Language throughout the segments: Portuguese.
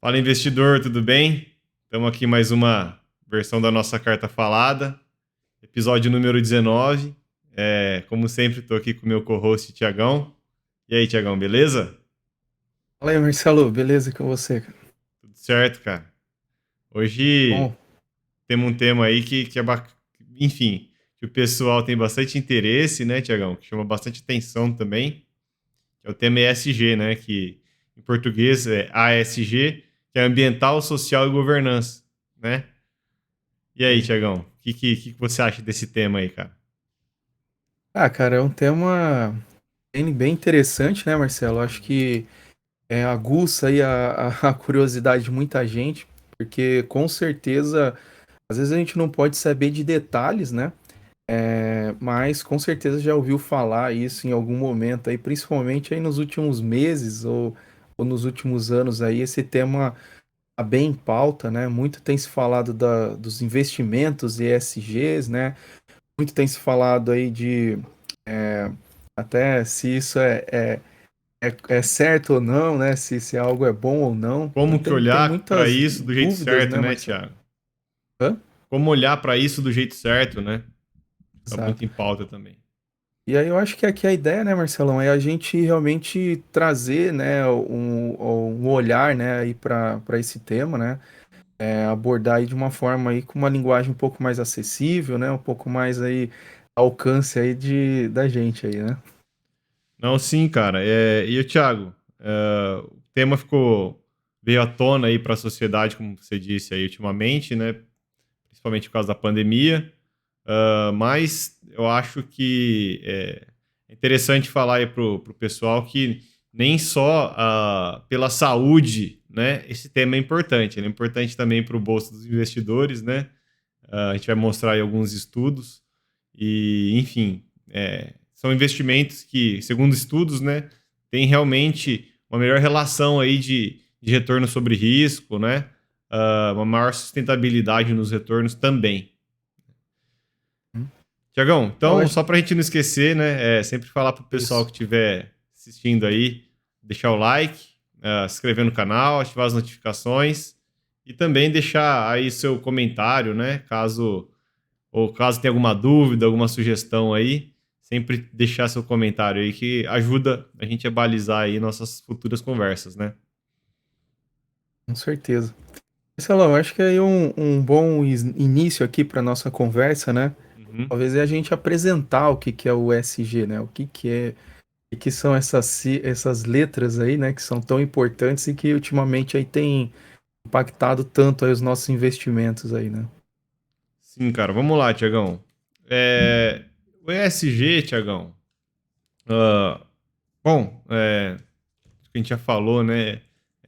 Fala, investidor, tudo bem? Estamos aqui mais uma versão da nossa carta falada, episódio número 19. Como sempre, estou aqui com o meu co-host, Tiagão. E aí, Tiagão, beleza? Fala aí, Marcelo, beleza com você, cara? Tudo certo, cara. Hoje Bom, temos um tema aí que é bacana, enfim, que o pessoal tem bastante interesse, né, Tiagão? Que chama bastante atenção também, que é o tema ESG, né? Que em português é ASG, que é Ambiental, Social e Governança, né? E aí, sim. Tiagão, o que você acha desse tema aí, cara? Cara, é um tema bem interessante, né, Marcelo? Acho Uhum. que aguça aí a curiosidade de muita gente, porque com certeza, às vezes a gente não pode saber de detalhes, né? Mas com certeza já ouviu falar isso em algum momento aí, principalmente aí nos últimos meses ou nos últimos anos aí, esse tema tá bem em pauta, né? Muito tem se falado dos investimentos ESGs, né? Muito tem se falado aí de até se isso é certo ou não, né? Se algo é bom ou não. Então Como que tem olhar para muitas isso do jeito dúvidas, certo, né, né, Marcelo? Tiago? Hã? Como olhar para isso do jeito certo, né? Tá muito Exato. em pauta também. E aí eu acho que aqui a ideia, né, Marcelão, é a gente realmente trazer, né, um olhar, né, aí para esse tema, né, abordar aí de uma forma aí com uma linguagem um pouco mais acessível, né, um pouco mais aí alcance aí da gente aí, né? Não, sim, cara. E o Thiago, o tema veio à tona aí para a sociedade, como você disse aí ultimamente, né? Principalmente por causa da pandemia. Mas eu acho que é interessante falar aí pro pessoal que nem só pela saúde, né? Esse tema é importante. Ele é importante também para o bolso dos investidores, né? A gente vai mostrar aí alguns estudos e, enfim, são investimentos que, segundo estudos, né, tem realmente uma melhor relação aí de retorno sobre risco, né, uma maior sustentabilidade nos retornos também. Hum. Tiagão, Eu então, acho só para a gente não esquecer, né, sempre falar para o pessoal isso. que estiver assistindo aí, deixar o like, se inscrever no canal, ativar as notificações e também deixar aí seu comentário, né, caso tenha alguma dúvida, alguma sugestão aí, sempre deixar seu comentário aí que ajuda a gente a balizar aí nossas futuras conversas, né? Com certeza. Marcelão, eu acho que aí um bom início aqui para nossa conversa, né? Uhum. Talvez é a gente apresentar o que que é o ESG, né? O que são essas letras aí, né? Que são tão importantes e que ultimamente aí tem impactado tanto aí os nossos investimentos aí, né? Sim, cara, vamos lá, Tiagão. O ESG, Tiagão, ah, bom, o que a gente já falou, né?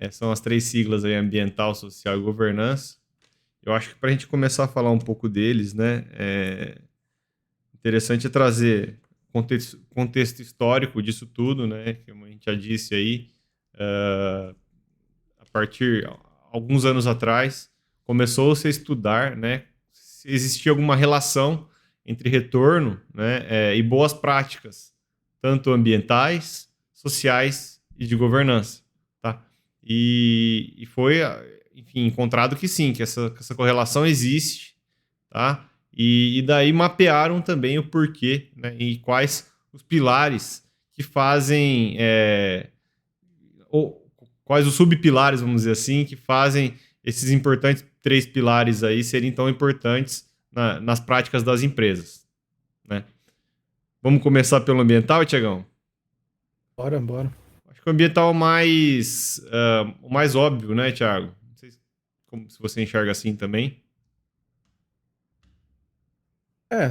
São as três siglas aí, ambiental, social e governança. Eu acho que para a gente começar a falar um pouco deles, né? Interessante é trazer contexto histórico disso tudo, né? Como a gente já disse aí, ah, a partir alguns anos atrás começou-se a estudar, né, se existia alguma relação entre retorno, né, e boas práticas, tanto ambientais, sociais e de governança, tá? E foi, enfim, encontrado que sim, que essa correlação existe, tá? E daí mapearam também o porquê, né, e quais os pilares que fazem ou quais os subpilares, vamos dizer assim, que fazem esses importantes três pilares aí serem tão importantes nas práticas das empresas, né? Vamos começar pelo ambiental, Tiagão? Bora, bora. Acho que o ambiental é o mais óbvio, né, Thiago? Não sei se você enxerga assim também.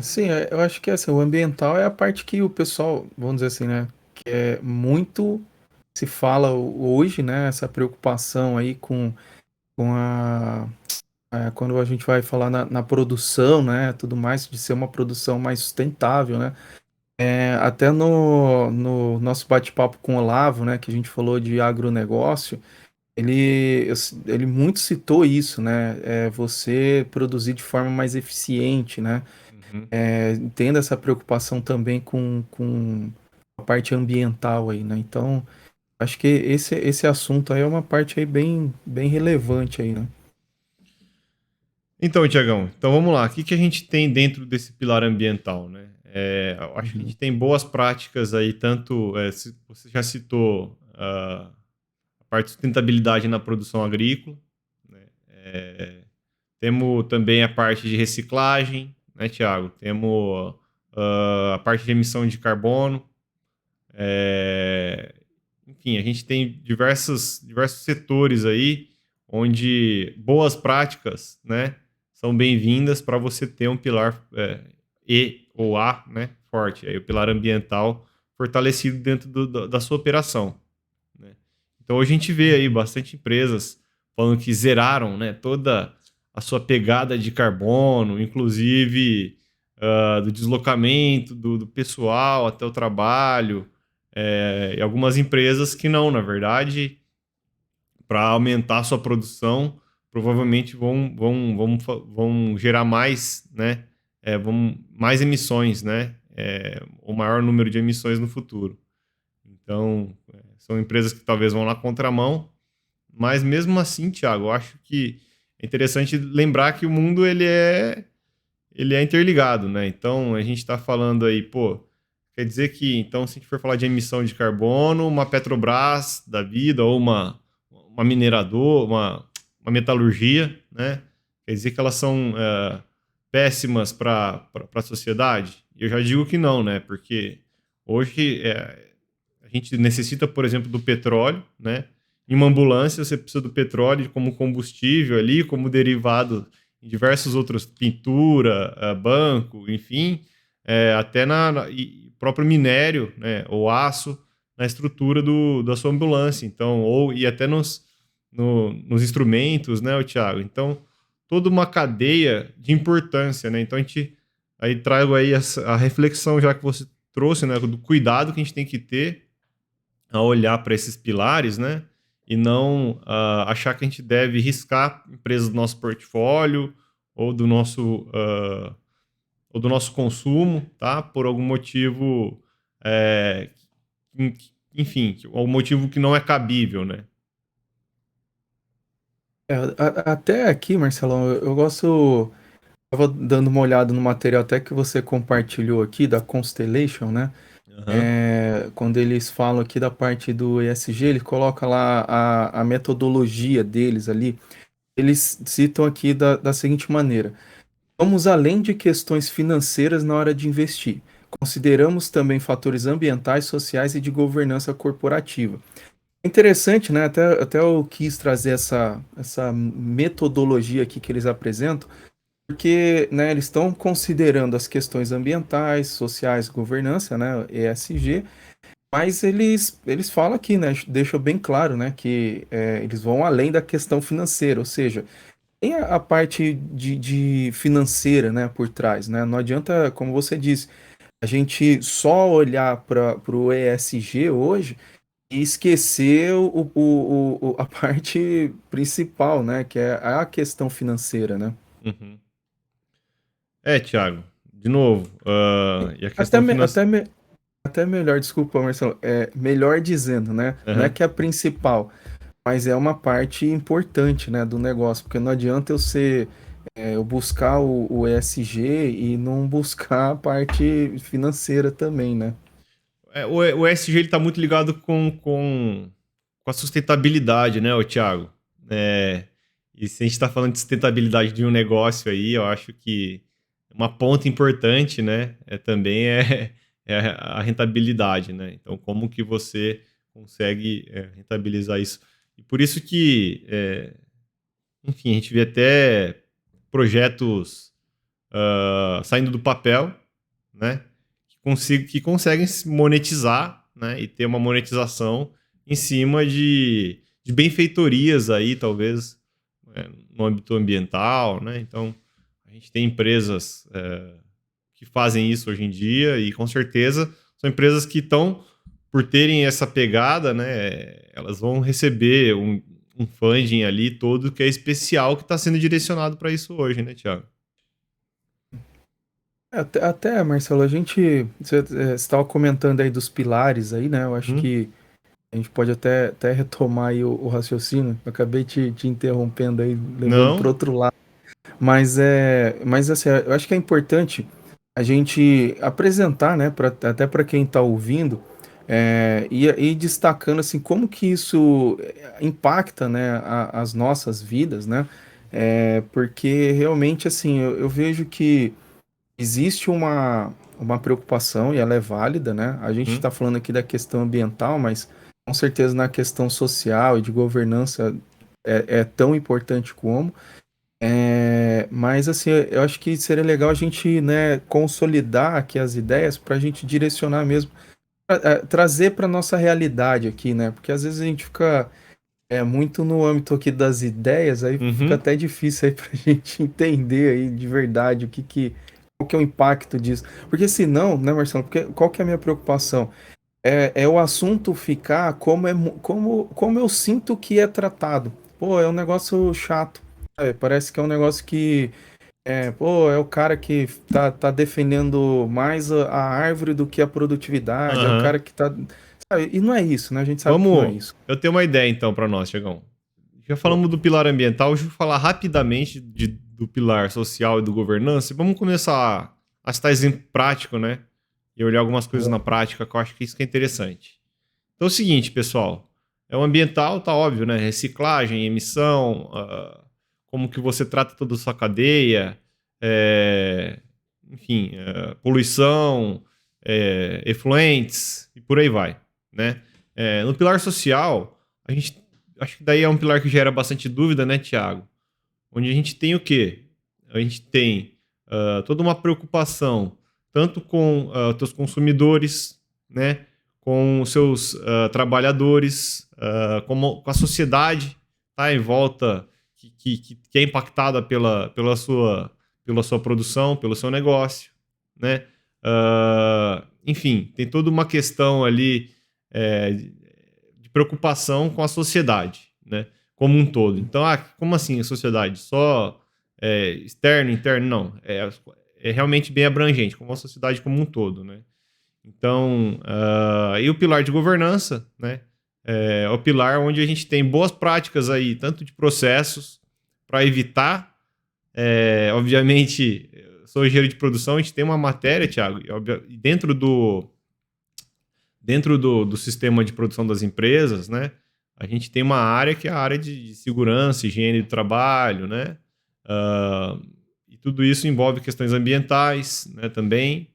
Sim, eu acho que assim, o ambiental é a parte que o pessoal, vamos dizer assim, né? Que é muito se fala hoje, né? Essa preocupação aí com quando a gente vai falar na produção, né? Tudo mais, de ser uma produção mais sustentável, né? Até no nosso bate-papo com o Olavo, né? Que a gente falou de agronegócio, ele, ele muito citou isso, né? Você produzir de forma mais eficiente, né? Uhum. Tendo essa preocupação também com a parte ambiental aí, né? Então, Acho que esse assunto aí é uma parte aí bem relevante aí, né? Então, Tiagão, então vamos lá. O que a gente tem dentro desse pilar ambiental, né? Eu acho que a Uhum. gente tem boas práticas aí, tanto você já citou a parte de sustentabilidade na produção agrícola, né? Temos também a parte de reciclagem, né, Tiago? Temos a parte de emissão de carbono. É, enfim, a gente tem diversos setores aí onde boas práticas, né, são bem-vindas para você ter um pilar E ou A, né, forte, aí o pilar ambiental fortalecido dentro da sua operação, né. Então hoje a gente vê aí bastante empresas falando que zeraram, né, toda a sua pegada de carbono, inclusive do deslocamento do pessoal até o trabalho, e algumas empresas que não, na verdade, para aumentar a sua produção, provavelmente vão gerar mais, né? Mais emissões, né? O maior número de emissões no futuro. Então, são empresas que talvez vão na contramão, mas mesmo assim, Thiago, eu acho que é interessante lembrar que o mundo ele é interligado, né? Então, a gente está falando aí, pô, quer dizer que, então, se a gente for falar de emissão de carbono, uma Petrobras da vida, ou uma mineradora, uma metalurgia, né? Quer dizer que elas são péssimas para a sociedade? Eu já digo que não, né? Porque hoje a gente necessita, por exemplo, do petróleo, né? Em uma ambulância, você precisa do petróleo como combustível ali, como derivado em diversos outros, pintura, banco, enfim, até e próprio minério, né, ou aço, na estrutura da sua ambulância. Então, e até nos instrumentos, né, o Thiago? Então, toda uma cadeia de importância, né? Então, a gente aí trago aí a reflexão, já que você trouxe, né, do cuidado que a gente tem que ter a olhar para esses pilares, né? E não achar que a gente deve riscar empresas do nosso portfólio ou ou do nosso consumo, tá? Por algum motivo, é, enfim, algum motivo que não é cabível, né? Até aqui, Marcelão, eu gosto. Tava dando uma olhada no material até que você compartilhou aqui da Constellation, né? Aham. Quando eles falam aqui da parte do ESG, ele coloca lá a metodologia deles ali. Eles citam aqui da seguinte maneira: vamos além de questões financeiras na hora de investir. Consideramos também fatores ambientais, sociais e de governança corporativa. É interessante, né? Até eu quis trazer essa metodologia aqui que eles apresentam, porque, né, eles estão considerando as questões ambientais, sociais, governança, né, ESG, mas eles falam aqui, né, deixam bem claro, né, que eles vão além da questão financeira, ou seja, tem a parte de financeira, né, por trás, né, não adianta, como você disse, a gente só olhar para o ESG hoje e esquecer a parte principal, né, que é a questão financeira, né. Uhum. Thiago, de novo, e a Até, questão me- financeira. até, me- Até melhor, desculpa, Marcelo, melhor dizendo, né? Não é que é a principal, mas é uma parte importante, né, do negócio, porque não adianta eu buscar o ESG e não buscar a parte financeira também, né? O ESG ele está muito ligado com a sustentabilidade, né, o Thiago? E se a gente está falando de sustentabilidade de um negócio aí, eu acho que uma ponta importante, né, também é a rentabilidade, né? Então, como que você consegue rentabilizar isso? E por isso que, enfim, a gente vê até projetos saindo do papel, né? Que conseguem se monetizar, né? E ter uma monetização em cima de benfeitorias aí, talvez, no âmbito ambiental, né? Então, a gente tem empresas que fazem isso hoje em dia e, com certeza, são empresas que estão, por terem essa pegada, né? Elas vão receber um funding ali todo que é especial, que está sendo direcionado para isso hoje, né, Thiago? Marcelo, você estava comentando aí dos pilares aí, né? Eu acho Uhum. que a gente pode até retomar aí o raciocínio. Eu acabei te interrompendo aí, levando para Não? outro lado. Mas assim, eu acho que é importante a gente apresentar, né, até para quem está ouvindo, e destacando assim como que isso impacta, né, as nossas vidas, né? Porque realmente assim eu vejo que existe uma preocupação e ela é válida, né? A gente Uhum. está falando aqui da questão ambiental, mas com certeza na questão social e de governança é tão importante como. Mas assim, eu acho que seria legal a gente, né, consolidar aqui as ideias para a gente direcionar mesmo, trazer para nossa realidade aqui, né? Porque às vezes a gente fica muito no âmbito aqui das ideias, aí fica Uhum. até difícil aí para a gente entender aí de verdade qual que é o impacto disso. Porque senão, né, Marcelo? Porque qual que é a minha preocupação? É o assunto ficar como eu sinto que é tratado. Pô, é um negócio chato. Sabe? Parece que é um negócio que pô, é o cara que tá defendendo mais a árvore do que a produtividade, é o Aham. cara que tá. Sabe? E não é isso, né? A gente sabe que não é Vamos. isso. Eu tenho uma ideia então para nós, Tiagão. Já falamos Opa. do pilar ambiental, deixa eu falar rapidamente do pilar social e do governança. E vamos começar a citar exemplo prático, né? E olhar algumas coisas na prática, que eu acho que isso que é interessante. Então é o seguinte, pessoal. É o ambiental, tá óbvio, né? Reciclagem, emissão, como que você trata toda a sua cadeia, é, enfim, poluição, efluentes e por aí vai, né? No pilar social, a gente acho que daí é um pilar que gera bastante dúvida, né, Tiago? Onde a gente tem o quê? A gente tem toda uma preocupação tanto com os seus consumidores, né, com os seus trabalhadores, como, com a sociedade tá, em volta que é impactada pela sua produção, pelo seu negócio, né? Enfim, tem toda uma questão ali de preocupação com a sociedade, né? Como um todo. Então, como assim a sociedade? Só externo, interno? Não. É realmente bem abrangente, como a sociedade como um todo, né? Então, e o pilar de governança, né? É o pilar onde a gente tem boas práticas aí, tanto de processos, para evitar, obviamente, eu sou engenheiro de produção, a gente tem uma matéria, Thiago, e dentro do sistema de produção das empresas, né? A gente tem uma área que é a área de segurança, higiene do trabalho, né? Ah, e tudo isso envolve questões ambientais, né? Também.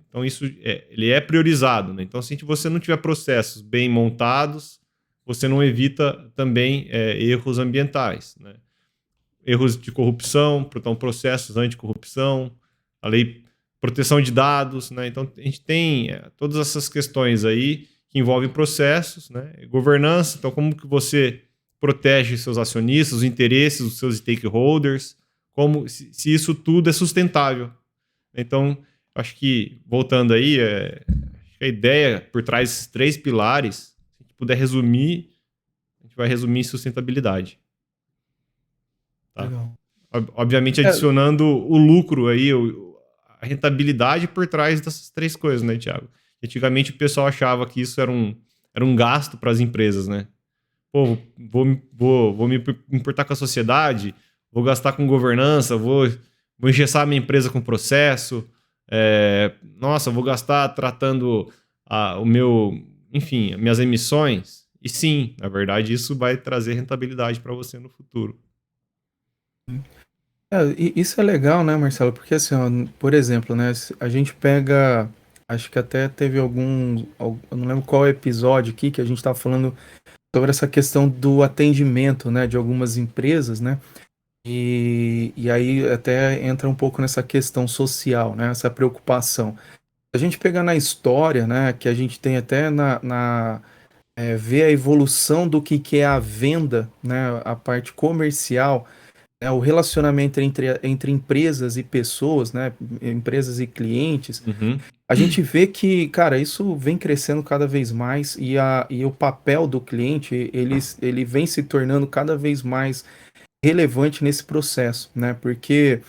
Então isso ele é priorizado, né? Então se você não tiver processos bem montados, você não evita também erros ambientais, né? Erros de corrupção, então processos anticorrupção, a lei proteção de dados, né? Então a gente tem todas essas questões aí que envolvem processos, né? Governança, então como que você protege seus acionistas, os interesses dos seus stakeholders, como se isso tudo é sustentável. Então, acho que voltando aí, acho que a ideia por trás desses três pilares, se a gente puder resumir, a gente vai resumir em sustentabilidade, tá? Legal. Obviamente É, adicionando o lucro aí, a rentabilidade por trás dessas três coisas, né, Thiago? Antigamente o pessoal achava que isso era um gasto para as empresas, né? Pô, vou me importar com a sociedade, vou gastar com governança, vou engessar minha empresa com processo, nossa, vou gastar tratando enfim, minhas emissões. E sim, na verdade, isso vai trazer rentabilidade para você no futuro. isso é legal, né, Marcelo? Porque assim, ó, por exemplo, né, a gente pega, acho que até teve eu não lembro qual episódio aqui que a gente estava falando sobre essa questão do atendimento, né, de algumas empresas, né? E aí até entra um pouco nessa questão social, né? Essa preocupação. A gente pegar na história, né? Que a gente tem até ver a evolução do que é a venda, né? A parte comercial, né, o relacionamento entre empresas e pessoas, né? Empresas e clientes. Uhum. A gente vê que, cara, isso vem crescendo cada vez mais e o papel do cliente, ele vem se tornando cada vez mais relevante nesse processo, né? Porque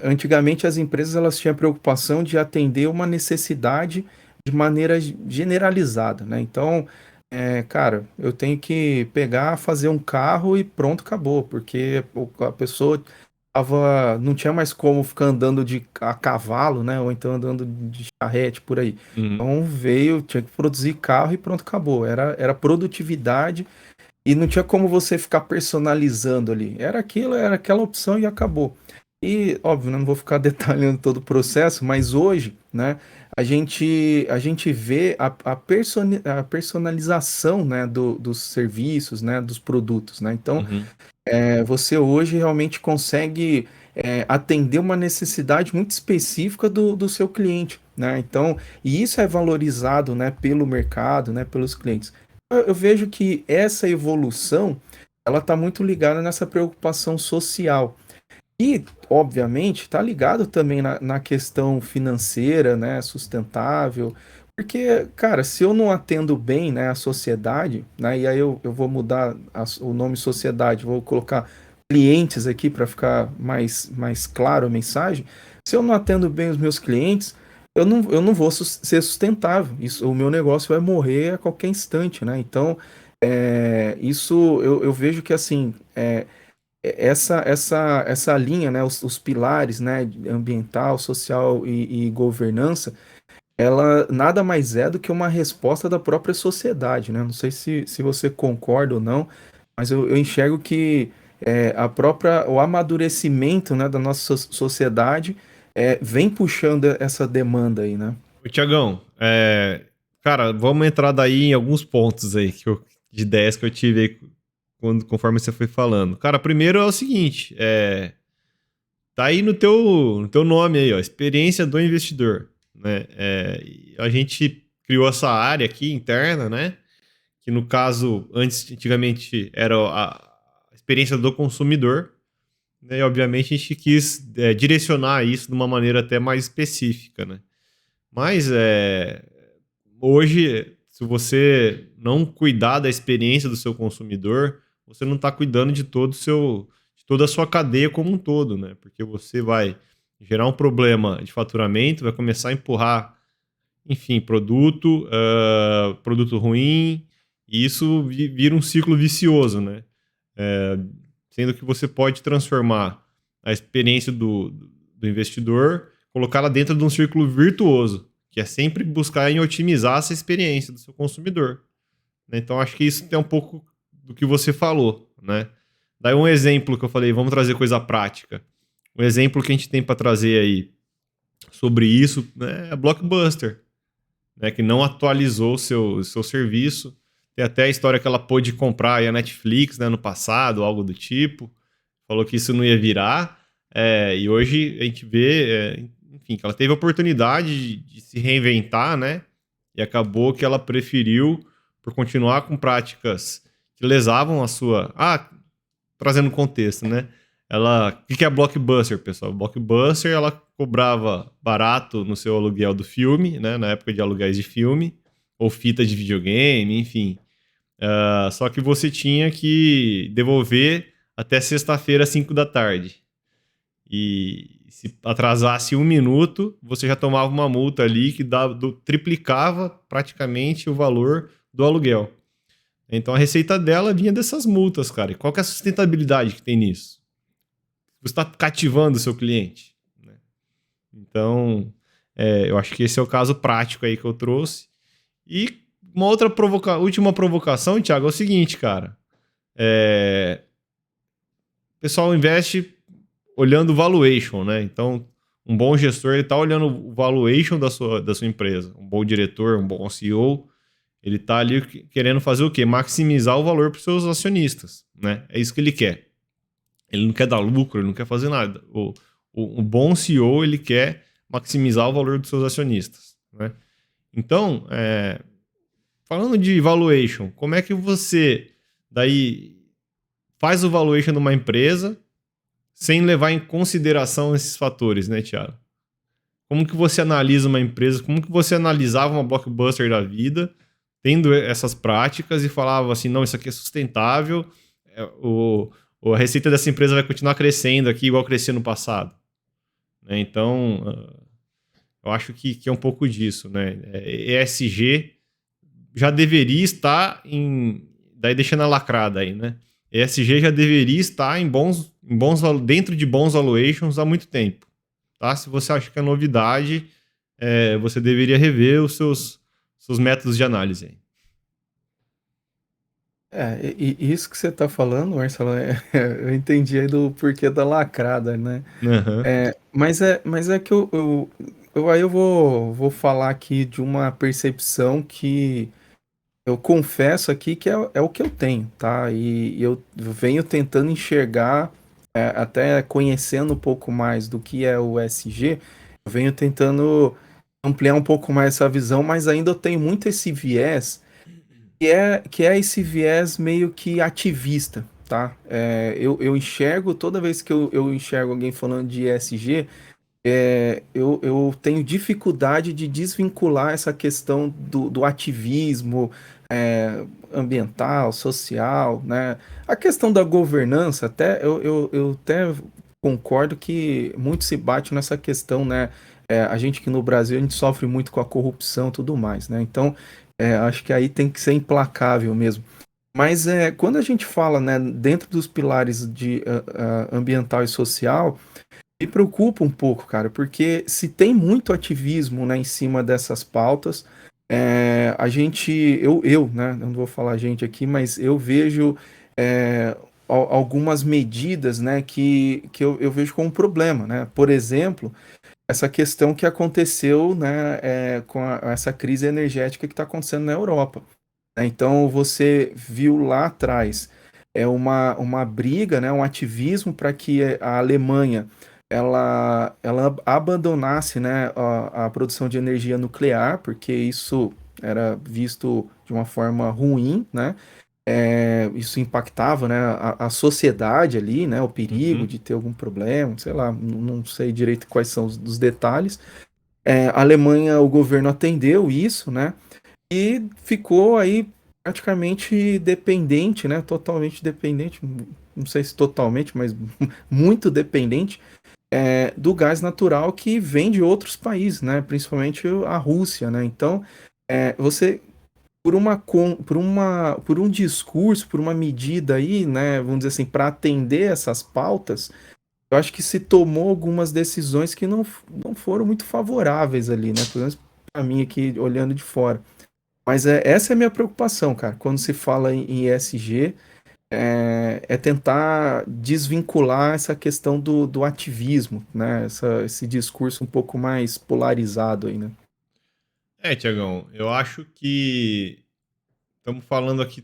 antigamente as empresas elas tinham a preocupação de atender uma necessidade de maneira generalizada, né? Então, cara, eu tenho que pegar, fazer um carro e pronto, acabou, porque a pessoa não tinha mais como ficar andando a cavalo, né? Ou então andando de charrete por aí. Uhum. Então tinha que produzir carro e pronto, acabou. Era produtividade e não tinha como você ficar personalizando ali. Era aquilo, era aquela opção e acabou. E, óbvio, né, não vou ficar detalhando todo o processo, mas hoje, né, a gente vê a personalização, né, dos serviços, né, dos produtos, né? Então, Uhum. você hoje realmente consegue atender uma necessidade muito específica do seu cliente, né? Então, e isso é valorizado, né, pelo mercado, né, pelos clientes. Eu vejo que essa evolução, ela está muito ligada nessa preocupação social. E, obviamente, está ligado também na questão financeira, né, sustentável, porque, cara, se eu não atendo bem, né, a sociedade, né, e aí eu vou mudar o nome sociedade, vou colocar clientes aqui para ficar mais claro a mensagem, se eu não atendo bem os meus clientes, eu não vou ser sustentável, o meu negócio vai morrer a qualquer instante, né, então, isso eu vejo que, assim, essa linha, né, os pilares, né, ambiental, social e governança, ela nada mais é do que uma resposta da própria sociedade, né? Não sei se você concorda ou não, mas eu enxergo que o amadurecimento, né, da nossa sociedade vem puxando essa demanda aí, né? Ô, Tiagão, cara, vamos entrar daí em alguns pontos aí de ideias que eu tive aí conforme você foi falando. Cara, primeiro é o seguinte, tá aí no teu nome aí, ó, experiência do investidor, né? A gente criou essa área aqui interna, né? Que no caso, antigamente era a experiência do consumidor, né? E obviamente a gente quis direcionar isso de uma maneira até mais específica, né? Mas hoje, se você não cuidar da experiência do seu consumidor, você não está cuidando de toda a sua cadeia como um todo, né? Porque você vai gerar um problema de faturamento, vai começar a empurrar, enfim, produto ruim, e isso vira um ciclo vicioso, né? É, Sendo que você pode transformar a experiência do investidor, colocá-la dentro de um círculo virtuoso, que é sempre buscar em otimizar essa experiência do seu consumidor, né? Então, acho que isso tem um pouco do que você falou, né? Daí um exemplo que eu falei, vamos trazer coisa prática. Um exemplo que a gente tem para trazer aí sobre isso, né, é a Blockbuster, né, que não atualizou o seu serviço. Tem até a história que ela pôde comprar aí a Netflix, né, no passado, algo do tipo. Falou que isso não ia virar. E hoje a gente vê, enfim, que ela teve a oportunidade de se reinventar, né? E acabou que ela preferiu, por continuar com práticas que lesavam a sua. Trazendo contexto, né? O que é a Blockbuster, pessoal? Blockbuster, ela cobrava barato no seu aluguel do filme, né? Na época de aluguéis de filme, ou fita de videogame, enfim. Só que você tinha que devolver até sexta-feira, 5 da tarde. E se atrasasse um minuto, você já tomava uma multa ali que triplicava praticamente o valor do aluguel. Então a receita dela vinha dessas multas, cara. E qual que é a sustentabilidade que tem nisso? Você está cativando o seu cliente, né? Então, eu acho que esse é o caso prático aí que eu trouxe. E uma outra última provocação, Thiago, é o seguinte, cara. O pessoal investe olhando o valuation, né? Então, um bom gestor, ele está olhando o valuation da sua empresa. Um bom diretor, um bom CEO, ele está ali querendo fazer o quê? Maximizar o valor para os seus acionistas, né? É isso que ele quer. Ele não quer dar lucro, ele não quer fazer nada. O bom CEO, ele quer maximizar o valor dos seus acionistas, né? Então, falando de valuation, como é que você daí faz o valuation de uma empresa sem levar em consideração esses fatores, né, Thiago? Como que você analisa uma empresa? Como que você analisava uma Blockbuster da vida, tendo essas práticas e falava assim, não, isso aqui é sustentável, a receita dessa empresa vai continuar crescendo aqui igual crescia no passado, né? Então, Eu acho que é um pouco disso, né? ESG já deveria estar em. Daí deixando a lacrada aí, né? ESG já deveria estar dentro de bons valuations há muito tempo. Tá? Se você acha que é novidade, você deveria rever os seus métodos de análise aí. E isso que você tá falando, Marcelo, eu entendi aí do porquê da lacrada, né? Aham. Mas é que aí eu vou falar aqui de uma percepção que eu confesso aqui que é o que eu tenho, tá? E eu venho tentando enxergar, até conhecendo um pouco mais do que é o SG, eu venho tentando ampliar um pouco mais essa visão, mas ainda eu tenho muito esse viés, que é esse viés meio que ativista, tá? Eu enxergo, toda vez que eu enxergo alguém falando de ESG, eu tenho dificuldade de desvincular essa questão do ativismo ambiental, social, né? A questão da governança, até eu até concordo que muito se bate nessa questão, né? A gente que no Brasil a gente sofre muito com a corrupção e tudo mais, né? Então, acho que aí tem que ser implacável mesmo. Mas quando a gente fala, né, dentro dos pilares de ambiental e social, me preocupa um pouco, cara, porque se tem muito ativismo, né, em cima dessas pautas, né, não vou falar a gente aqui, mas eu vejo algumas medidas, né, que eu vejo como um problema, né? Por exemplo, essa questão que aconteceu, né, com essa crise energética que está acontecendo na Europa, né? Então você viu lá atrás uma briga, né, um ativismo para que a Alemanha ela abandonasse, né, a produção de energia nuclear, porque isso era visto de uma forma ruim, né? Isso impactava, né, a sociedade ali, né, o perigo Uhum. de ter algum problema, sei lá, não sei direito quais são os detalhes. A Alemanha, o governo atendeu isso, né? E ficou aí praticamente dependente, né? Totalmente dependente, não sei se totalmente, mas muito dependente do gás natural que vem de outros países, né? Principalmente a Rússia, né? Então, você por um discurso, por uma medida aí, né? Vamos dizer assim, para atender essas pautas, eu acho que se tomou algumas decisões que não foram muito favoráveis ali, né? Pelo menos para mim aqui olhando de fora. Mas essa é a minha preocupação, cara. Quando se fala em ESG, é tentar desvincular essa questão do ativismo, né? Esse discurso um pouco mais polarizado aí, né? Tiagão, eu acho que estamos falando aqui,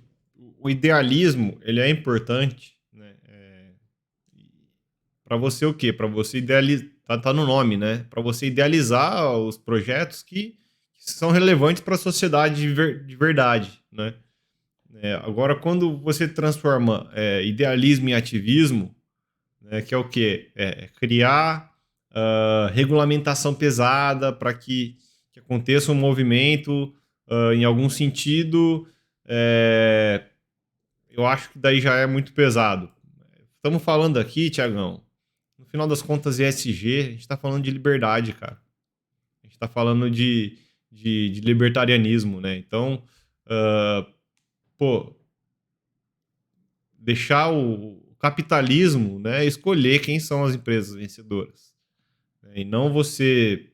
o idealismo, ele é importante, né? Para você o quê? Para você idealizar, tá no nome, né? Para você idealizar os projetos que são relevantes para a sociedade de verdade, né? Agora, quando você transforma idealismo em ativismo, né, que é o quê? Criar regulamentação pesada para que aconteça um movimento em algum sentido, é, eu acho que daí já é muito pesado. Estamos falando aqui, Tiagão, no final das contas, ESG, a gente está falando de liberdade, cara. A gente está falando de libertarianismo, né? Então, ah, pô, deixar o capitalismo, né, escolher quem são as empresas vencedoras, né? E não você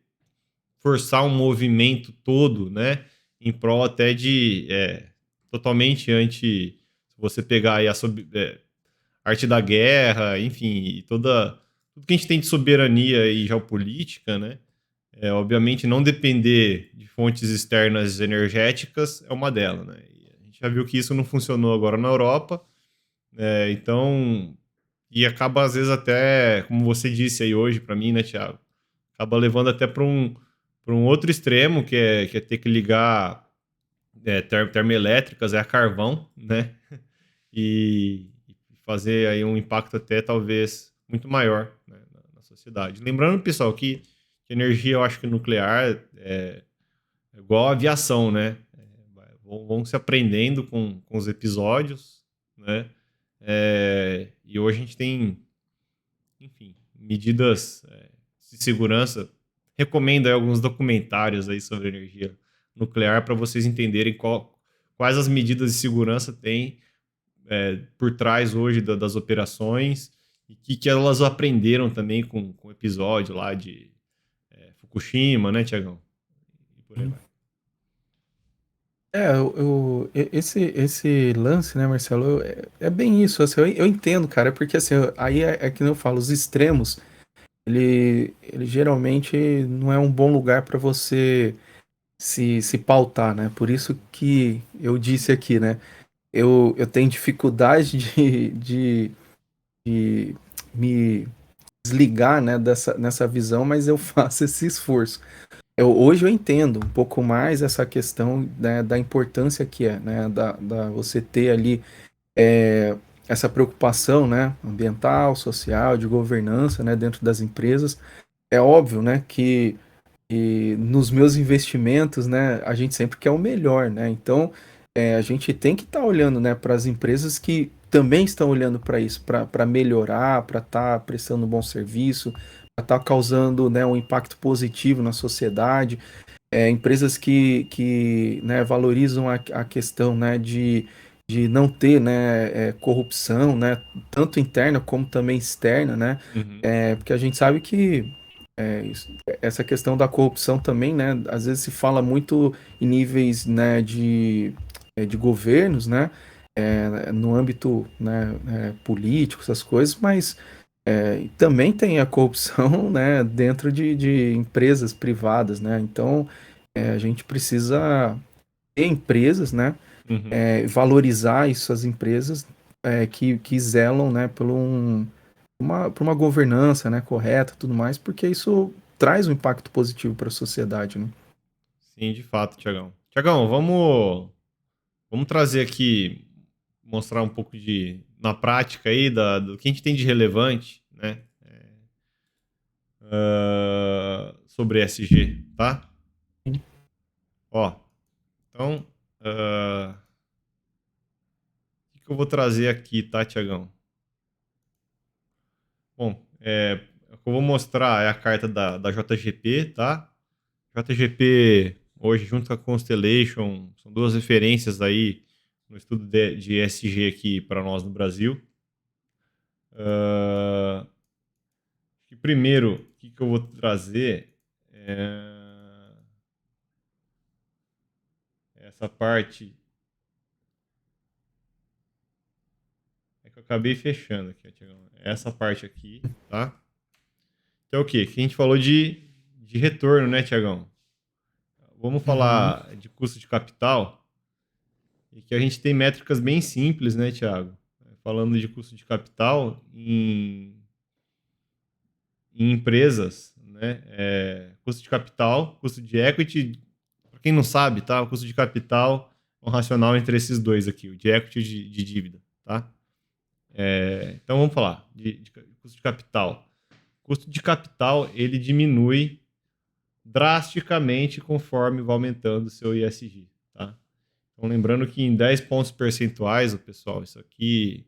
forçar um movimento todo, né, em prol até de totalmente anti. Se você pegar aí arte da guerra, enfim, e tudo que a gente tem de soberania e geopolítica, né? Obviamente, não depender de fontes externas energéticas é uma delas, né? E a gente já viu que isso não funcionou agora na Europa, então, e acaba às vezes até, como você disse aí hoje para mim, né, Thiago? Acaba levando até para um outro extremo, que é ter que ligar termoelétricas a carvão, né? E fazer aí um impacto até talvez muito maior, né, na sociedade. Lembrando, pessoal, que energia, eu acho que nuclear é igual a aviação, né? Vão se aprendendo com os episódios, né? E hoje a gente tem, enfim, medidas de segurança recomendo aí alguns documentários aí sobre energia nuclear para vocês entenderem quais as medidas de segurança tem por trás hoje das operações e que elas aprenderam também com o episódio lá de Fukushima, né, Tiagão? E por aí vai. Esse lance, né, Marcelo, é bem isso, assim, eu entendo, cara, porque assim, aí é que nem eu falo, os extremos, ele geralmente não é um bom lugar para você se pautar, né? Por isso que eu disse aqui, né? Eu tenho dificuldade de me desligar, né, nessa visão, mas eu faço esse esforço. Hoje eu entendo um pouco mais essa questão, né, da importância que é, né, da você ter ali é, essa preocupação, né, ambiental, social, de governança, né, dentro das empresas. É óbvio, né, que nos meus investimentos, né, a gente sempre quer o melhor, né? Então, a gente tem que estar olhando, né, para as empresas que também estão olhando para isso, para melhorar, para estar prestando um bom serviço, para estar causando, né, um impacto positivo na sociedade. Empresas que né, valorizam a questão, né, de não ter, né, corrupção, né, tanto interna como também externa, né? Uhum. Porque a gente sabe que essa questão da corrupção também, né? Às vezes se fala muito em níveis, né, de governos, né? No âmbito, né, político, essas coisas, mas também tem a corrupção, né, dentro de empresas privadas, né? Então, a gente precisa ter empresas, né? Uhum. Valorizar essas empresas que zelam, né, por uma governança, né, correta, tudo mais, porque isso traz um impacto positivo para a sociedade, né? Sim, de fato, Tiagão. Tiagão, vamos trazer aqui, mostrar um pouco na prática aí, do que a gente tem de relevante, né? Sobre ESG, tá? Ó, então, o que eu vou trazer aqui, tá, Tiagão? Bom, o que eu vou mostrar é a carta da JGP, tá? JGP, hoje, junto com a Constellation, são duas referências aí no estudo de ESG aqui para nós no Brasil. Ah, que primeiro, o que eu vou trazer é essa parte que eu acabei fechando aqui, ó, Tiagão. Essa parte aqui, tá? Que é o quê? Que a gente falou de retorno, né, Tiagão? Vamos Uhum, falar de custo de capital e que a gente tem métricas bem simples, né, Tiago? Falando de custo de capital em empresas, né? Custo de capital, custo de equity. Para quem não sabe, tá? O custo de capital é um racional entre esses dois aqui, o de equity e de dívida, tá? Então vamos falar de custo de capital. Custo de capital ele diminui drasticamente conforme vai aumentando o seu ISG, tá? Então lembrando que em 10 pontos percentuais, o pessoal, isso aqui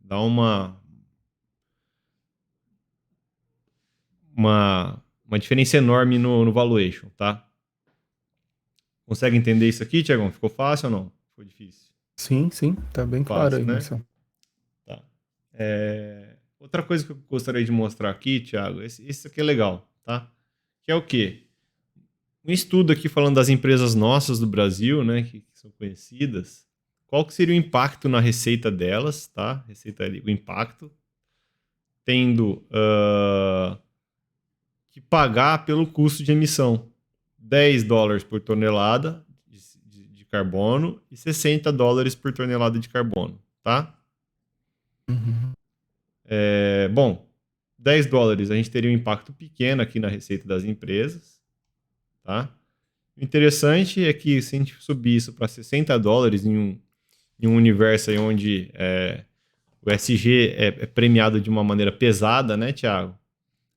dá uma diferença enorme no valuation, tá? Consegue entender isso aqui, Tiagão? Ficou fácil ou não? Ficou difícil? sim, sim, tá bem claro Fácil, aí, né? Marcelo. Tá. Outra coisa que eu gostaria de mostrar aqui, Thiago, esse aqui é legal, tá? Que é o quê? Um estudo aqui falando das empresas nossas do Brasil, né, que são conhecidas. Qual que seria o impacto na receita delas, tá? Receita ali, o impacto, tendo que pagar pelo custo de emissão. $10 por tonelada de carbono e $60 por tonelada de carbono, tá? Uhum, Bom, $10 a gente teria um impacto pequeno aqui na receita das empresas, tá? O interessante é que se a gente subir isso para $60 em um universo aí onde o SG é premiado de uma maneira pesada, né, Thiago?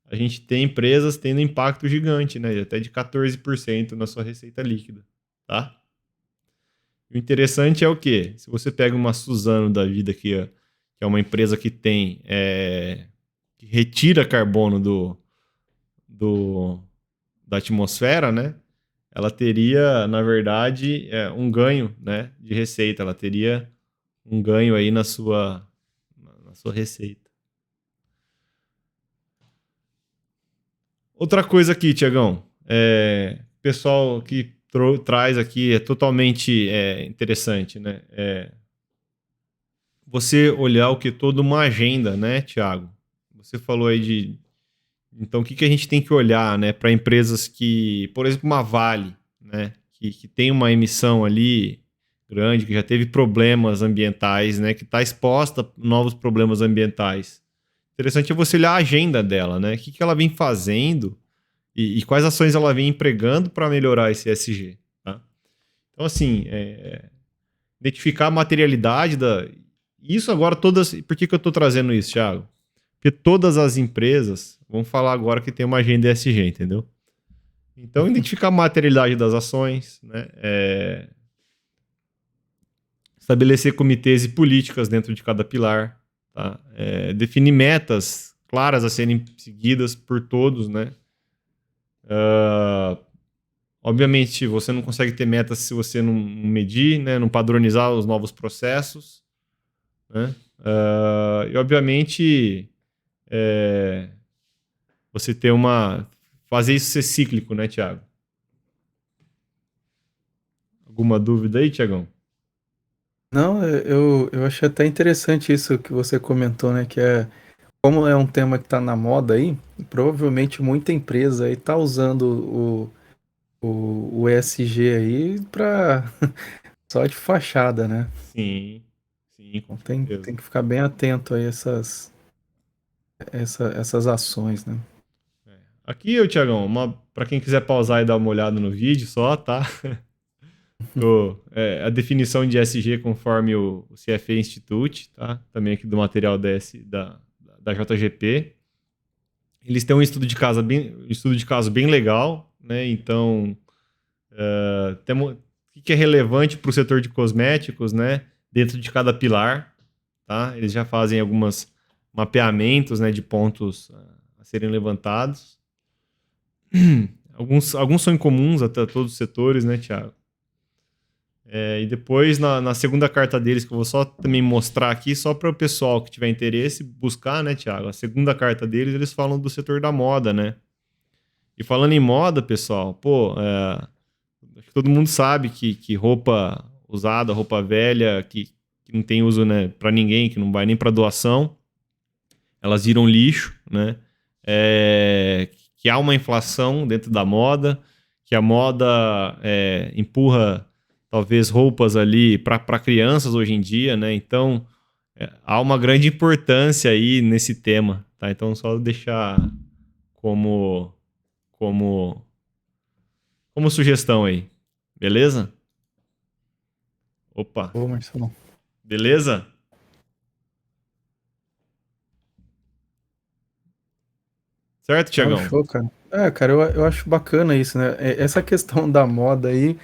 A gente tem empresas tendo impacto gigante, né? Até de 14% na sua receita líquida, tá? O interessante é o quê? Se você pega uma Suzano da vida aqui, ó, que é uma empresa que tem que retira carbono da atmosfera, né? Ela teria, na verdade, um ganho, né, de receita. Ela teria um ganho aí na sua receita. Outra coisa aqui, Tiagão, pessoal que traz aqui é totalmente interessante, né? Você olhar o que toda uma agenda, né, Tiago? Você falou aí de... Então, o que a gente tem que olhar, né, para empresas que, por exemplo, uma Vale, né, que tem uma emissão ali grande, que já teve problemas ambientais, né, que está exposta a novos problemas ambientais. Interessante é você olhar a agenda dela, né? O que ela vem fazendo e quais ações ela vem empregando para melhorar esse ESG, tá? Então, assim, identificar a materialidade da... Isso agora todas... Por que eu estou trazendo isso, Thiago? Porque todas as empresas vão falar agora que tem uma agenda ESG, entendeu? Então, identificar a materialidade das ações, né? Estabelecer comitês e políticas dentro de cada pilar, tá? Definir metas claras a serem seguidas por todos, né? Obviamente, você não consegue ter metas se você não medir, né? Não padronizar os novos processos, né? E, obviamente, você ter fazer isso ser cíclico, né, Thiago? Alguma dúvida aí, Thiagão? Não, eu achei até interessante isso que você comentou, né? Que como é um tema que está na moda aí, provavelmente muita empresa aí está usando o ESG aí para só de fachada, né? Sim, sim, com Então certeza. tem que ficar bem atento a essas ações, né? Aqui, Thiagão, para quem quiser pausar e dar uma olhada no vídeo só, tá? A definição de ESG conforme o CFA Institute, tá? Também aqui do material da JGP. Eles têm um estudo de caso bem legal, né? Então, o que é relevante para o setor de cosméticos, né? Dentro de cada pilar, tá? Eles já fazem alguns mapeamentos, né? De pontos a serem levantados. Alguns são incomuns até todos os setores, né, Thiago? E depois, na segunda carta deles, que eu vou só também mostrar aqui, só para o pessoal que tiver interesse buscar, né, Thiago? A segunda carta deles, eles falam do setor da moda, né? E falando em moda, pessoal, pô, acho que todo mundo sabe que roupa usada, roupa velha, que não tem uso, né, para ninguém, que não vai nem para doação, elas viram lixo, né? Que há uma inflação dentro da moda, que a moda empurra talvez roupas ali para crianças hoje em dia, né? Então há uma grande importância aí nesse tema, tá? Então só deixar como como como sugestão aí, beleza? Opa, Ô, Marcelo. beleza? Certo, Não, Tiagão? show, cara. Cara, eu acho bacana isso, né? Essa questão da moda aí,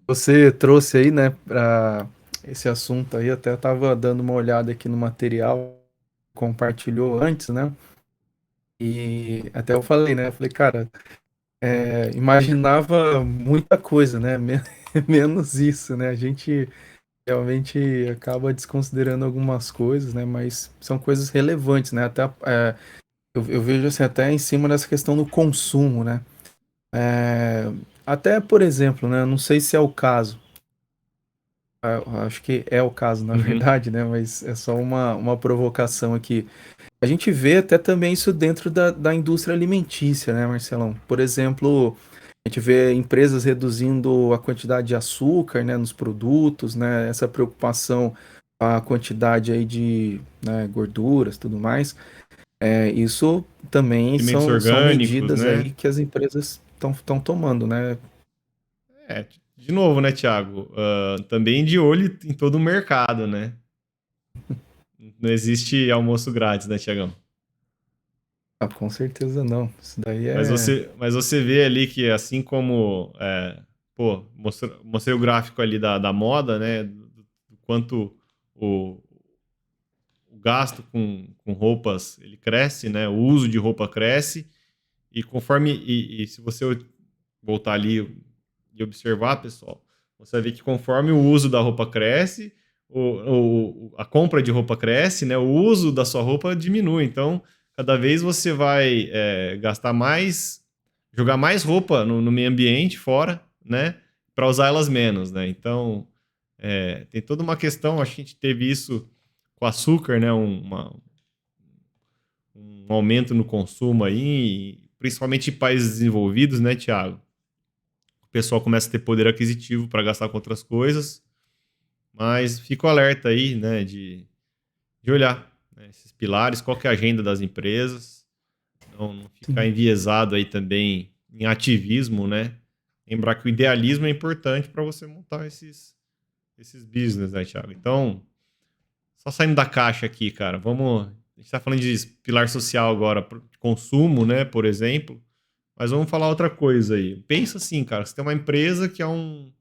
você trouxe aí, né, para esse assunto aí, até tava dando uma olhada aqui no material, compartilhou antes, né? E até eu falei, né? Eu falei, cara, imaginava muita coisa, né? Menos isso, né? A gente realmente acaba desconsiderando algumas coisas, né? Mas são coisas relevantes, né? Até eu vejo assim, até em cima dessa questão do consumo, né? É, até, por exemplo, né? Não sei se é o caso. Eu acho que é o caso, na Uhum. verdade, né? Mas é só uma provocação aqui. A gente vê até também isso dentro da indústria alimentícia, né, Marcelão? Por exemplo, a gente vê empresas reduzindo a quantidade de açúcar, né, nos produtos, né? Essa preocupação com a quantidade aí de, né, gorduras, tudo mais. Isso também Alimentos são orgânicos, medidas né? aí que as empresas estão tomando, né? De novo, né, Thiago? Também de olho em todo o mercado, né? Não existe almoço grátis, né, Thiagão? Ah, com certeza não. Isso daí Mas você vê ali que assim como, pô, mostrei o gráfico ali da moda, né? Do quanto o gasto com roupas ele cresce, né? O uso de roupa cresce E conforme, e se você voltar ali e observar, pessoal, você vai ver que conforme o uso da roupa cresce, a compra de roupa cresce, né? O uso da sua roupa diminui. Então, cada vez você vai gastar mais, jogar mais roupa no meio ambiente fora, né? Para usar elas menos, né? Então, tem toda uma questão, acho que a gente teve isso com açúcar, né? Um aumento no consumo aí, principalmente em países desenvolvidos, né, Thiago? O pessoal começa a ter poder aquisitivo para gastar com outras coisas, mas fica o alerta aí, né, de olhar, né, esses pilares, qual que é a agenda das empresas, não ficar Sim. enviesado aí também em ativismo, né? Lembrar que o idealismo é importante para você montar esses business, né, Thiago? Então, só saindo da caixa aqui, cara, vamos. A gente está falando de pilar social agora, consumo, né, por exemplo, mas vamos falar outra coisa aí. Pensa assim, cara, você tem uma empresa que é uma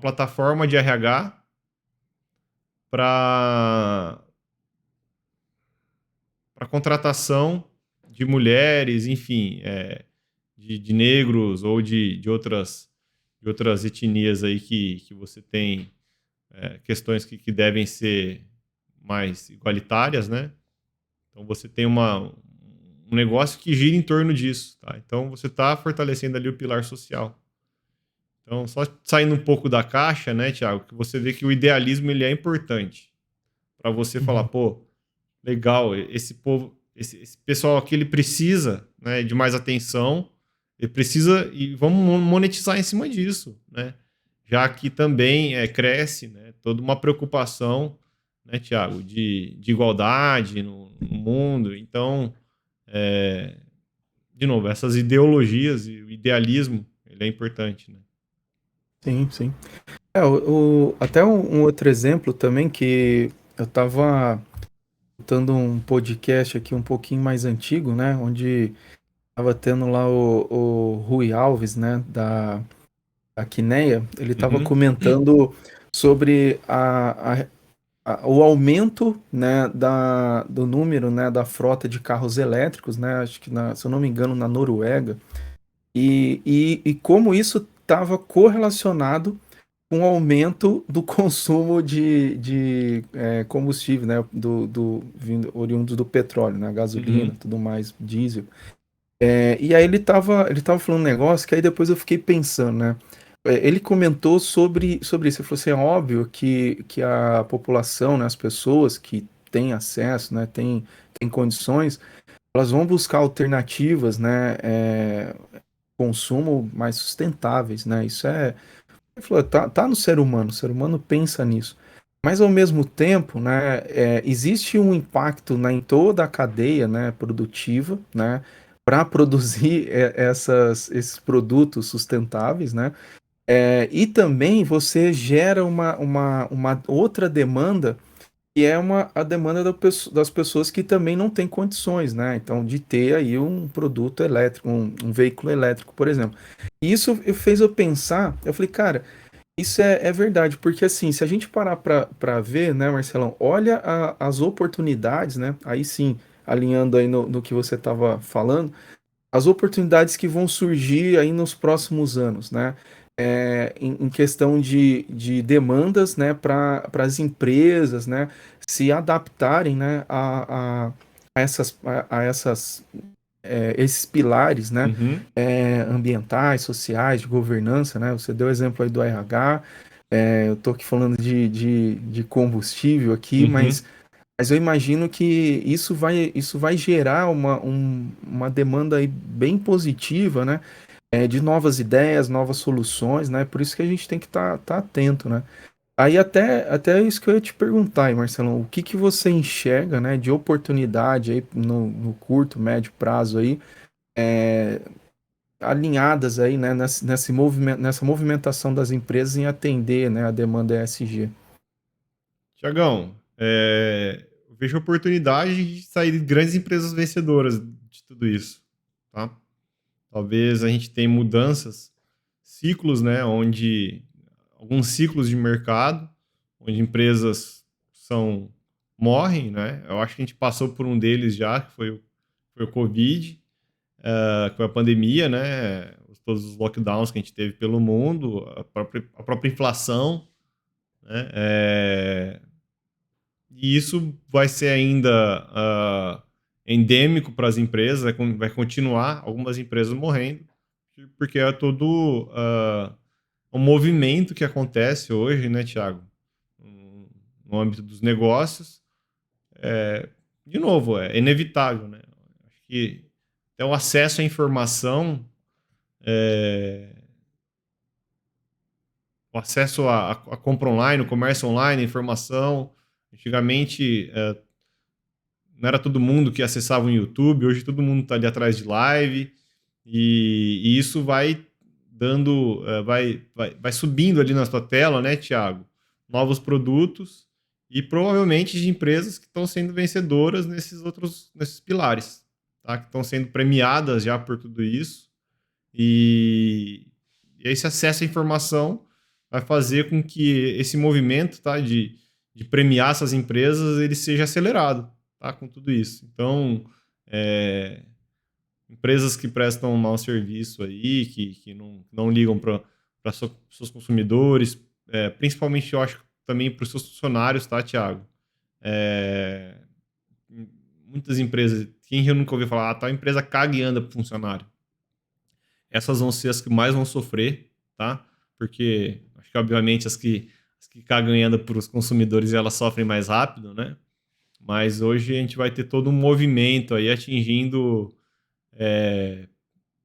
plataforma de RH para contratação de mulheres, enfim, de negros ou de outras etnias aí que você tem questões que devem ser mais igualitárias, né? Então você tem um negócio que gira em torno disso, tá? Então você está fortalecendo ali o pilar social. Então, só saindo um pouco da caixa, né, Thiago, que você vê que o idealismo ele é importante para você falar, Uhum. pô, legal, esse povo, esse pessoal aqui ele precisa, né, de mais atenção, ele precisa e vamos monetizar em cima disso, né? Já que também cresce, né, toda uma preocupação, né, Thiago, de igualdade no mundo. Então, é, de novo, essas ideologias e o idealismo, ele é importante, né? Sim, sim. Até um outro exemplo também que eu estava escutando um podcast aqui um pouquinho mais antigo, né? Onde estava tendo lá o Rui Alves, né? Da Quineia. Ele estava Uhum, comentando sobre o aumento, né? Do número, né? Da frota de carros elétricos, né? Acho que, se eu não me engano, na Noruega. E como isso estava correlacionado um aumento do consumo de combustível, né, oriundo do petróleo, né, gasolina, uhum. tudo mais, diesel. E aí ele tava falando um negócio que aí depois eu fiquei pensando, né, ele comentou sobre isso, ele falou assim, é óbvio que a população, né, as pessoas que têm acesso, né, têm condições, elas vão buscar alternativas, né, consumo mais sustentáveis, né, isso ele falou, tá no ser humano, o ser humano pensa nisso. Mas ao mesmo tempo, né, existe um impacto, né, em toda a cadeia, né, produtiva, né, para produzir esses produtos sustentáveis, né, e também você gera uma outra demanda que é a demanda das pessoas que também não têm condições, né? Então, de ter aí um produto elétrico, um veículo elétrico, por exemplo. E isso fez eu pensar, eu falei, cara, isso é verdade, porque assim, se a gente parar para ver, né, Marcelão, olha as oportunidades, né? Aí sim, alinhando aí no que você estava falando, as oportunidades que vão surgir aí nos próximos anos, né? Em questão de demandas, né, para as empresas, né, se adaptarem, né, a esses pilares, né, Uhum, ambientais, sociais, de governança, né? Você deu o exemplo aí do RH, eu estou aqui falando de combustível aqui, uhum. mas eu imagino que isso vai gerar uma demanda aí bem positiva, né? De novas ideias, novas soluções, né? Por isso que a gente tem que tá atento, né? Aí até isso que eu ia te perguntar, aí, Marcelão, o que que você enxerga, né, de oportunidade aí no curto, médio prazo aí, alinhadas aí, né, nessa movimentação das empresas em atender, né, a demanda ESG? Tiagão, eu vejo oportunidade de sair grandes empresas vencedoras de tudo isso, tá? Talvez a gente tenha mudanças, ciclos, né, onde alguns ciclos de mercado, onde empresas são morrem, né? Eu acho que a gente passou por um deles já, que foi o Covid, que foi a pandemia, né? Todos os lockdowns que a gente teve pelo mundo, a própria inflação, né? E isso vai ser ainda endêmico para as empresas, vai continuar algumas empresas morrendo, porque é todo um movimento que acontece hoje, né, Thiago? No âmbito dos negócios. De novo, é inevitável, né? Acho que até o acesso à informação, o acesso à compra online, o comércio online, a informação. Antigamente, não era todo mundo que acessava o YouTube, hoje todo mundo está ali atrás de live, e isso vai dando, vai subindo ali na sua tela, né, Thiago? Novos produtos e provavelmente de empresas que estão sendo vencedoras nesses pilares, tá? Que estão sendo premiadas já por tudo isso. E esse acesso à informação vai fazer com que esse movimento, tá, de premiar essas empresas, ele seja acelerado, tá, com tudo isso. Então, empresas que prestam um mau serviço aí, que não ligam para seus consumidores, principalmente eu acho também para os seus funcionários, tá, Thiago? É, muitas empresas, quem eu nunca ouviu falar, tal empresa caga e anda para funcionário. Essas vão ser as que mais vão sofrer, tá? Porque acho que obviamente as que cagam e andam para os consumidores elas sofrem mais rápido, né? Mas hoje a gente vai ter todo um movimento aí atingindo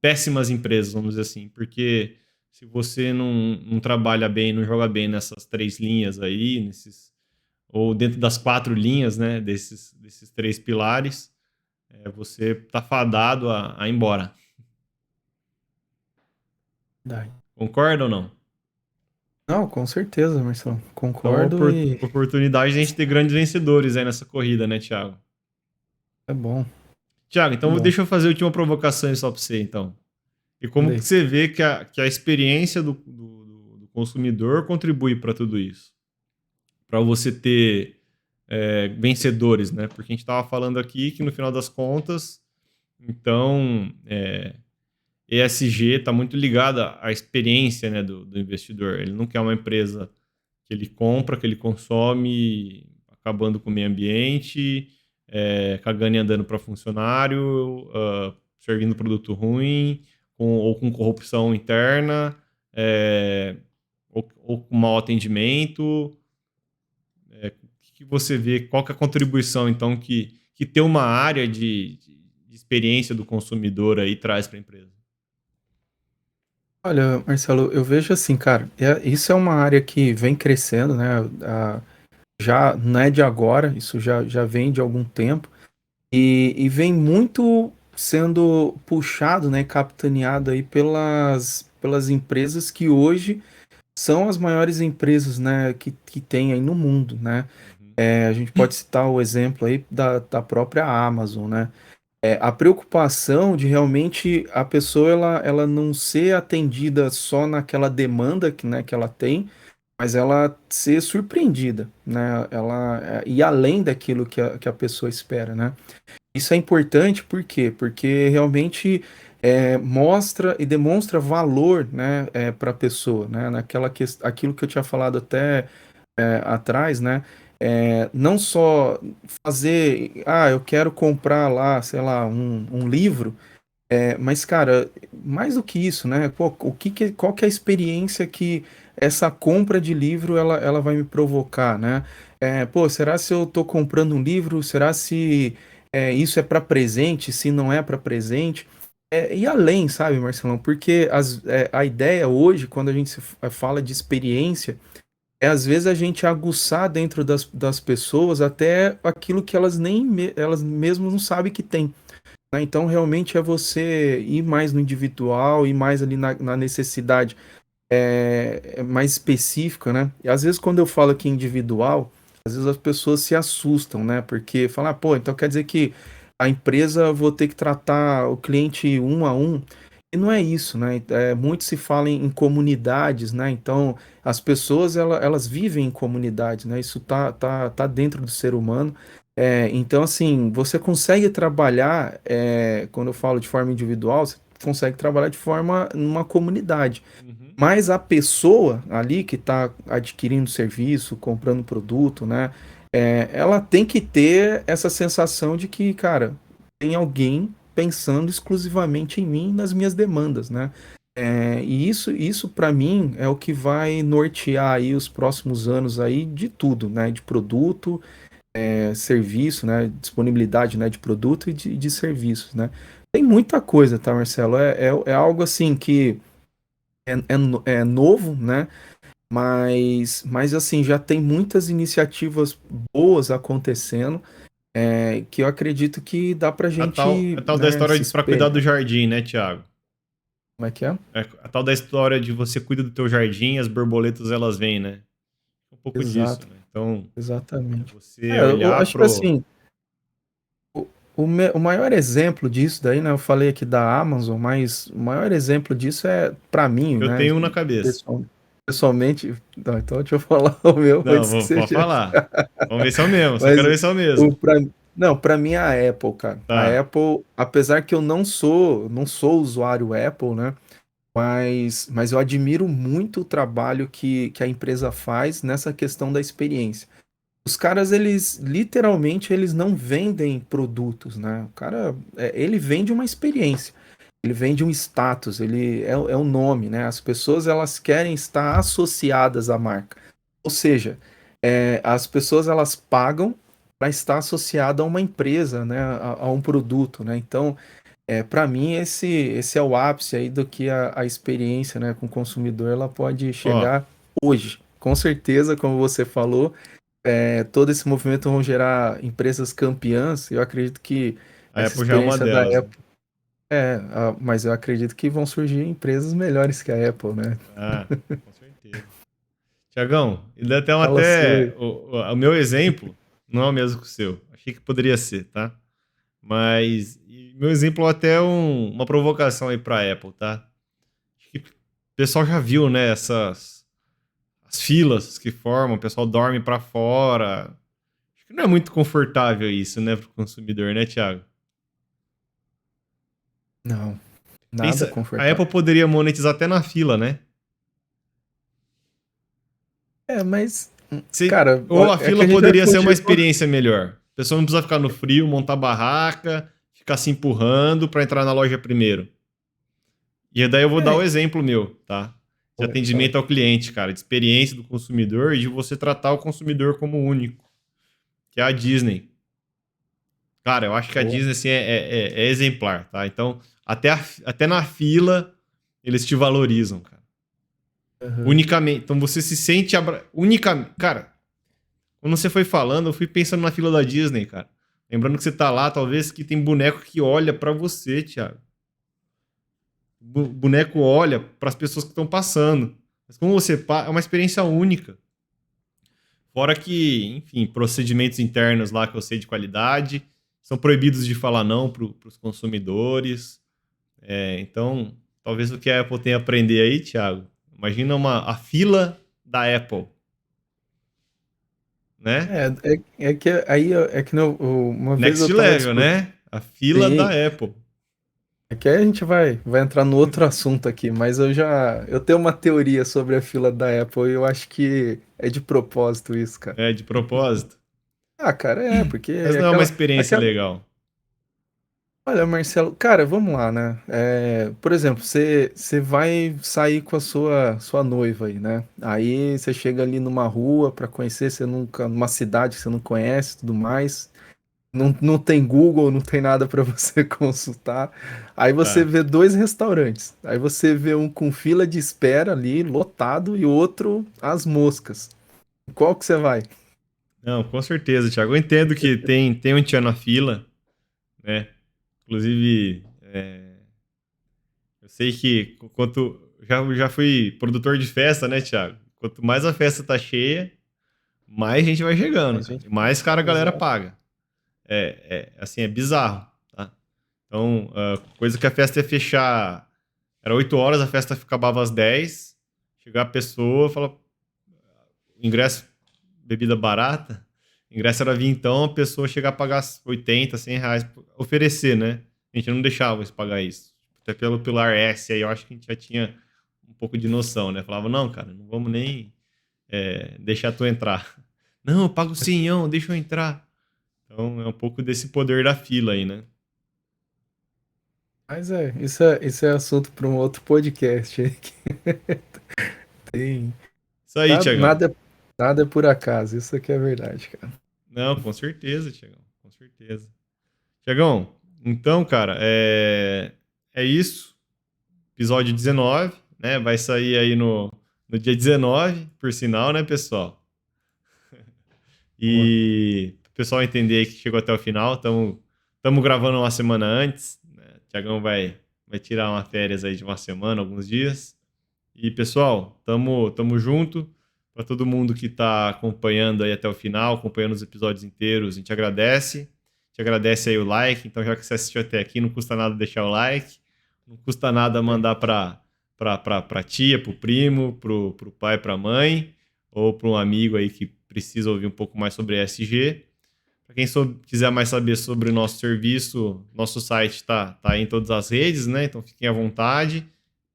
péssimas empresas, vamos dizer assim, porque se você não trabalha bem, não joga bem nessas 3 linhas aí, ou dentro das 4 linhas, né, desses 3 pilares, você tá fadado a ir embora. Verdade. Concorda ou não? Não, com certeza, Marcelo. Então, Concordo e oportunidade de a gente ter grandes vencedores aí nessa corrida, né, Thiago? é bom, Thiago, então bom. deixa eu fazer a última provocação só para você, então. E como que Andei. você vê que a experiência do consumidor contribui para tudo isso? Para você ter vencedores, né? Porque a gente estava falando aqui que no final das contas, então, ESG está muito ligado à experiência, né, do investidor. Ele não quer uma empresa que ele compra, que ele consome, acabando com o meio ambiente, cagando e andando para funcionário, servindo produto ruim, ou com corrupção interna, ou com mau atendimento. O que você vê? Qual que é a contribuição, então, que ter uma área de experiência do consumidor aí traz para a empresa? Olha, Marcelo, eu vejo assim, cara, isso é uma área que vem crescendo, né? Já não é de agora, isso já vem de algum tempo e vem muito sendo puxado, né, capitaneado aí pelas empresas que hoje são as maiores empresas, né, que tem aí no mundo, né? Uhum. A gente pode citar o exemplo aí da própria Amazon, né? A preocupação de realmente a pessoa ela não ser atendida só naquela demanda que ela tem, mas ela ser surpreendida, né? Ela ir além daquilo que a pessoa espera, né? Isso é importante por quê? Porque realmente mostra e demonstra valor, né, para a pessoa, né? Aquilo que eu tinha falado até atrás, né? Não só fazer, eu quero comprar lá, sei lá, um livro, mas, cara, mais do que isso, né? Pô, qual que é a experiência que essa compra de livro ela vai me provocar, né? Pô, será se eu tô comprando um livro? Será se isso é para presente? Se não é para presente? E além, sabe, Marcelão? Porque a ideia hoje, quando a gente fala de experiência, às vezes a gente aguçar dentro das pessoas até aquilo que elas mesmas não sabem que tem, né? Então, realmente é você ir mais no individual, ir mais ali na necessidade mais específica, né? E às vezes, quando eu falo aqui individual, às vezes as pessoas se assustam, né? Porque falam, pô, então quer dizer que a empresa vou ter que tratar o cliente um a um. E não é isso, né? Muito se fala em comunidades, né? Então, as pessoas elas vivem em comunidades, né? Isso tá dentro do ser humano. Então, assim, você consegue trabalhar, quando eu falo de forma individual, você consegue trabalhar de forma numa comunidade. Uhum. Mas a pessoa ali que está adquirindo serviço, comprando produto, né? Ela tem que ter essa sensação de que, cara, tem alguém pensando exclusivamente em mim, nas minhas demandas, né? E isso para mim é o que vai nortear aí os próximos anos aí de tudo, né? De produto, serviço, né? Disponibilidade, né? De produto e de serviços, né? Tem muita coisa, tá, Marcelo? É algo assim que é novo, né? Mas assim, já tem muitas iniciativas boas acontecendo, que eu acredito que dá pra A gente, tal da né, história se de para cuidar do espelhar. jardim, né, Thiago? Como é que é? É a tal da história de você cuida do teu jardim, as borboletas elas vêm, né? Um pouco disso, Exato, né? Então, é exatamente. você Eu olhar acho que pro. assim, o maior exemplo disso daí, né? Eu falei aqui da Amazon, mas o maior exemplo disso para mim, Eu né? tenho um na cabeça. Pessoalmente, não, então deixa eu falar o meu Não, antes que pode seja. falar. Vamos ver se é o mesmo. Só Mas quero ver se é o o mesmo. pra, não, para mim é a Apple, cara. A Tá. Apple, apesar que eu não sou usuário Apple, né? Mas eu admiro muito o trabalho que a empresa faz nessa questão da experiência. Os caras, eles literalmente eles não vendem produtos, né? O cara, ele vende uma experiência. Ele vende um status, ele é o nome, né? As pessoas elas querem estar associadas à marca. Ou seja, as pessoas elas pagam para estar associada a uma empresa, né? A um produto, né? Então, para mim esse é o ápice aí do que a experiência, né, com o consumidor ela pode Ó, chegar hoje. Com certeza, como você falou, todo esse movimento vão gerar empresas campeãs. Eu acredito que a essa Apple já é uma experiência da delas, né? Apple mas eu acredito que vão surgir empresas melhores que a Apple, né? Ah, com certeza. Tiagão, e dá Fala sua até aí. o meu exemplo não é o mesmo que o seu. Achei que poderia ser, tá? Mas meu exemplo é até uma provocação aí pra Apple, tá? Acho que o pessoal já viu, né, essas as filas que formam, o pessoal dorme pra fora. Acho que não é muito confortável isso, né, pro consumidor, né, Thiago? Não, nada Pensa, a Apple confortável. poderia monetizar até na fila, né? Mas, Se, cara, ou a é que fila a gente vai poderia ser uma fugir. experiência melhor. A pessoa não precisa ficar no frio, montar barraca, ficar se empurrando pra entrar na loja primeiro. E daí eu vou dar o É, exemplo meu, tá? De fala. atendimento ao cliente, cara, de experiência do consumidor e de você tratar o consumidor como único, que é a Disney. Cara, eu acho que a Boa. Disney assim, é exemplar, tá? Então, até na fila, eles te valorizam, cara. Aham. Unicamente. Então você se sente. Unicamente. Cara, quando você foi falando, eu fui pensando na fila da Disney, cara. Lembrando que você tá lá, talvez que tem boneco que olha pra você, Thiago. Boneco olha para as pessoas que estão passando. Mas como você é uma experiência única. Fora que, enfim, procedimentos internos lá que eu sei de qualidade são proibidos de falar não para os consumidores. Então, talvez o que a Apple tenha a aprender aí, Thiago. Imagina a fila da Apple, né? É que aí é que uma vez Next eu tava level, discutindo. né? A fila da Sim, Apple. é que aí a gente vai entrar no outro assunto aqui, mas eu tenho uma teoria sobre a fila da Apple e eu acho que é de propósito isso, cara. É, de propósito. Ah, cara, porque Mas não é uma experiência legal. olha, Marcelo, cara, vamos lá, né? Por exemplo, você vai sair com a sua noiva aí, né? Aí você chega ali numa rua pra conhecer, você nunca, numa cidade que você não conhece, e tudo mais. Não tem Google, não tem nada para você consultar. Aí você Tá. vê dois restaurantes. Aí você vê um com fila de espera ali, lotado, e o outro às moscas. Qual que você vai? Não, com certeza, Thiago. Eu entendo que tem um tchan na fila, né? Inclusive, eu sei que quanto. Já fui produtor de festa, né, Thiago? Quanto mais a festa tá cheia, mais gente vai chegando, A cara. gente. E mais cara a galera Exato. paga. Assim, é bizarro, tá? Então, coisa que a festa ia fechar. Era 8 horas, a festa acabava às 10. Chegar a pessoa, fala, ingresso, bebida barata, ingresso era vintão, a pessoa chegar a pagar 80, 100 reais, oferecer, né? A gente não deixava eles pagar isso. Até pelo Pilar S, aí eu acho que a gente já tinha um pouco de noção, né? Falava, não, cara, não vamos nem deixar tu entrar. Não, eu pago 100, deixa eu entrar. Então é um pouco desse poder da fila aí, né? Mas isso é assunto para um outro podcast aí. Tem, Isso aí, nada, Tiagão. nada é por acaso, isso aqui é verdade, cara. Não, com certeza, Tiagão, com certeza. Tiagão, então, cara, é isso. Episódio 19, né? Vai sair aí no dia 19, por sinal, né, pessoal? Boa. E o pessoal entender aí que chegou até o final, estamos gravando uma semana antes, né? O Tiagão vai tirar uma férias aí de uma semana, alguns dias. E, pessoal, tamo junto. Para todo mundo que está acompanhando aí até o final, acompanhando os episódios inteiros, a gente agradece. A gente agradece aí o like. Então, já que você assistiu até aqui, não custa nada deixar o like. Não custa nada mandar para tia, para o primo, para o pai, para a mãe, ou para um amigo aí que precisa ouvir um pouco mais sobre ESG. Para quem quiser mais saber sobre o nosso serviço, nosso site está aí em todas as redes, né? Então fiquem à vontade.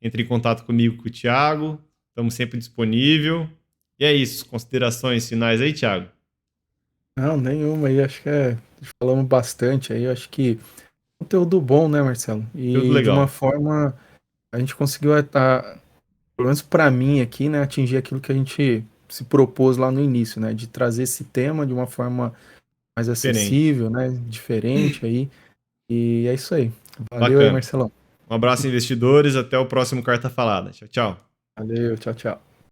Entre em contato comigo, com o Thiago. Estamos sempre disponível. E é isso. Considerações finais aí, Thiago? Não, nenhuma aí, acho que falamos bastante aí, acho que conteúdo bom, né, Marcelo? Tudo E de uma legal. forma, a gente conseguiu, pelo menos para mim aqui, né, atingir aquilo que a gente se propôs lá no início, né, de trazer esse tema de uma forma mais Diferente. acessível, né, diferente aí. E é isso aí. Valeu aí, Bacana. Marcelão. Um abraço, investidores. Até o próximo Carta Falada. Tchau, tchau. Valeu, tchau, tchau.